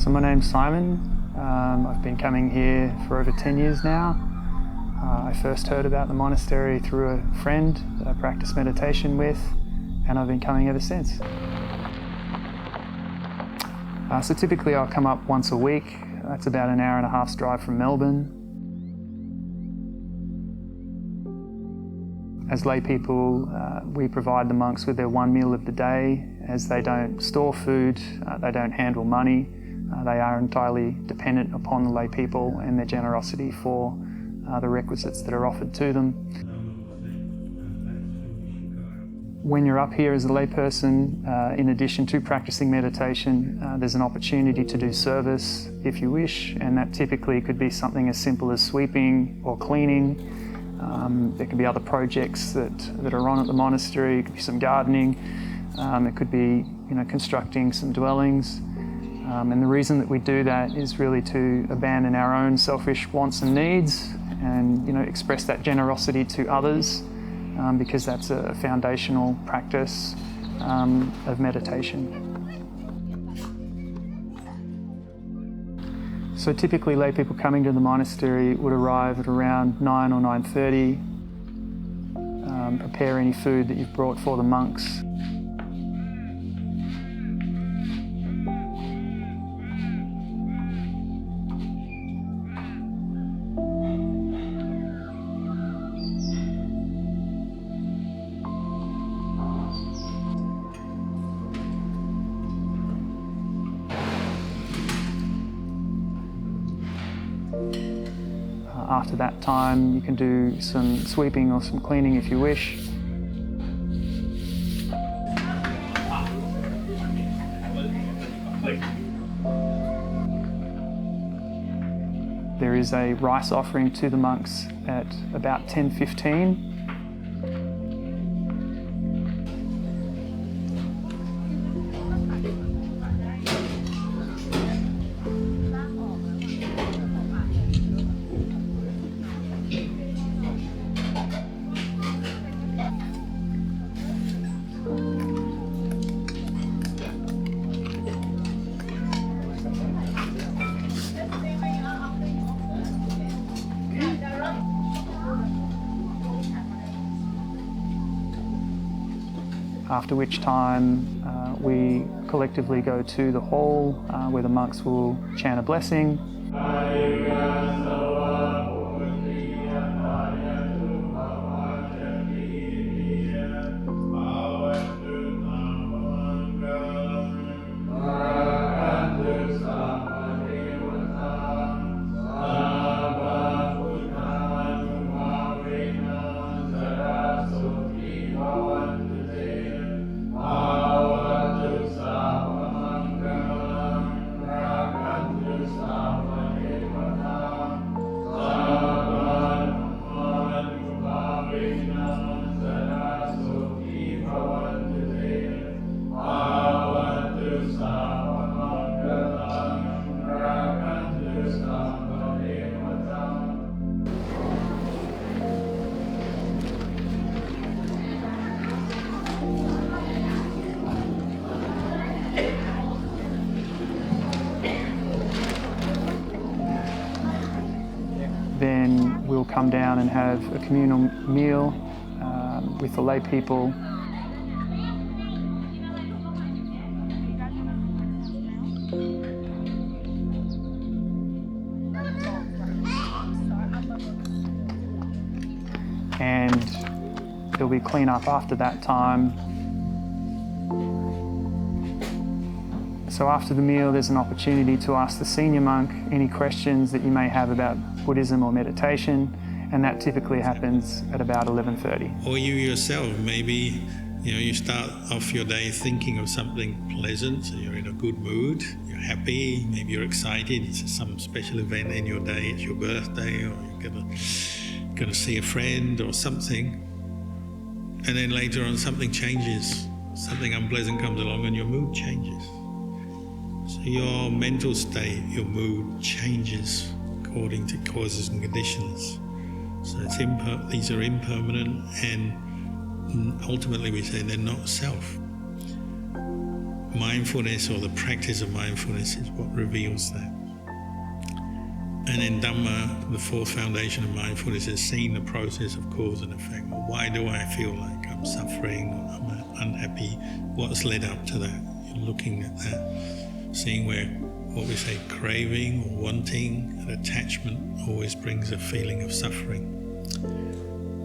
So my name's Simon. I've been coming here for over 10 years now. I first heard about the monastery through a friend that I practice meditation with, and I've been coming ever since. So typically I'll come up once a week. That's about an hour and a half's drive from Melbourne. As lay people, we provide the monks with their one meal of the day, as they don't store food, they don't handle money. They are entirely dependent upon the lay people and their generosity for the requisites that are offered to them. When you're up here as a layperson, in addition to practicing meditation, there's an opportunity to do service if you wish, and that typically could be something as simple as sweeping or cleaning. There could be other projects that are on at the monastery. It could be some gardening. It could be, constructing some dwellings. And the reason that we do that is really to abandon our own selfish wants and needs, and express that generosity to others, because that's a foundational practice of meditation. So typically lay people coming to the monastery would arrive at around 9 or 9:30, prepare any food that you've brought for the monks. After that time, you can do some sweeping or some cleaning if you wish. There is a rice offering to the monks at about 10:15. After which time we collectively go to the hall where the monks will chant a blessing. Then we'll come down and have a communal meal with the lay people. And there'll be clean up after that time. So after the meal, there's an opportunity to ask the senior monk any questions that you may have about Buddhism or meditation, and that typically happens at about 11:30. Or you yourself, maybe you start off your day thinking of something pleasant, so you're in a good mood, you're happy, maybe you're excited, it's some special event in your day, it's your birthday, or you're gonna see a friend or something, and then later on something changes, something unpleasant comes along and your mood changes. So your mental state, your mood changes according to causes and conditions. So these are impermanent, and ultimately we say they're not self. mindfulness or the practice of mindfulness is what reveals that. And in Dhamma, the fourth foundation of mindfulness is seeing the process of cause and effect. Well, why do I feel like I'm suffering or I'm unhappy? What's led up to that? You're looking at that, seeing where, what we say, craving or wanting and attachment always brings a feeling of suffering.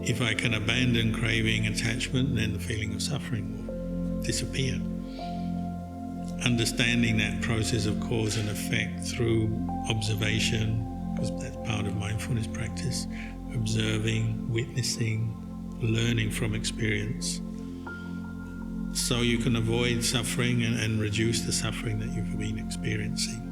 If I can abandon craving, attachment, then the feeling of suffering will disappear. Understanding that process of cause and effect through observation, because that's part of mindfulness practice, observing, witnessing, learning from experience, so you can avoid suffering and reduce the suffering that you've been experiencing.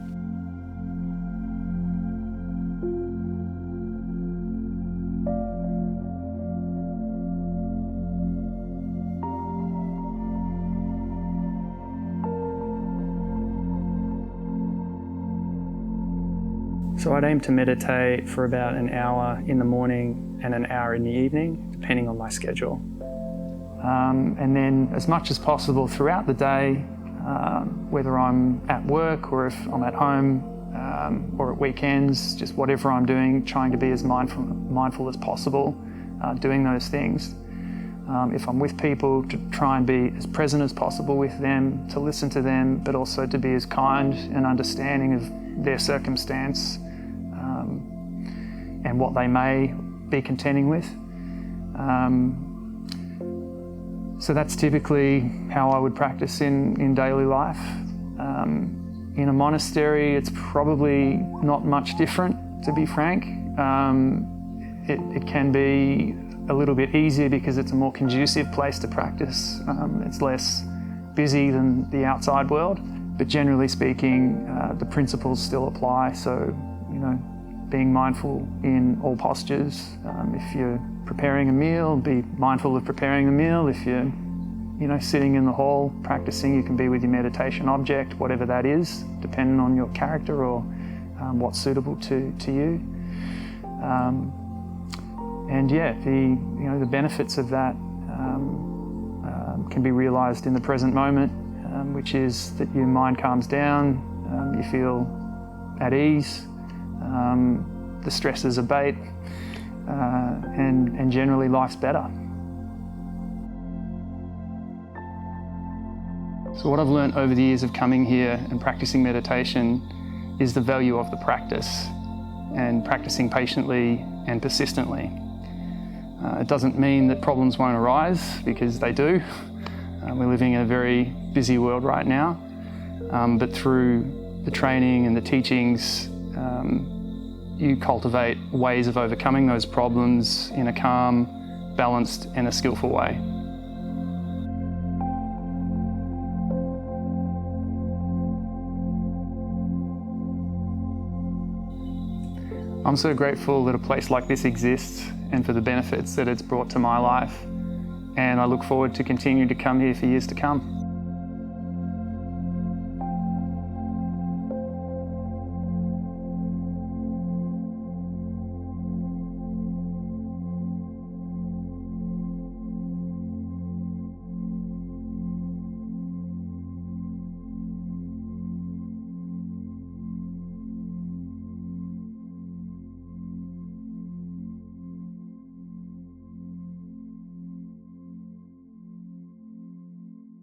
So I'd aim to meditate for about an hour in the morning and an hour in the evening, depending on my schedule. And then as much as possible throughout the day, whether I'm at work or if I'm at home or at weekends, just whatever I'm doing, trying to be as mindful as possible, doing those things. If I'm with people, to try and be as present as possible with them, to listen to them, but also to be as kind and understanding of their circumstance and what they may be contending with. So that's typically how I would practice in daily life. In a monastery, it's probably not much different, to be frank. It can be a little bit easier because it's a more conducive place to practice. It's less busy than the outside world, but generally speaking, the principles still apply. So, being mindful in all postures. If you're preparing a meal, be mindful of preparing the meal. If you're, sitting in the hall practicing, you can be with your meditation object, whatever that is, depending on your character or what's suitable to you. And yeah, the benefits of that can be realised in the present moment, which is that your mind calms down, you feel at ease, the stresses abate, and generally life's better. So what I've learned over the years of coming here and practicing meditation is the value of the practice and practicing patiently and persistently. It doesn't mean that problems won't arise, because they do. We're living in a very busy world right now, but through the training and the teachings, you cultivate ways of overcoming those problems in a calm, balanced and a skillful way. I'm so grateful that a place like this exists and for the benefits that it's brought to my life, and I look forward to continuing to come here for years to come.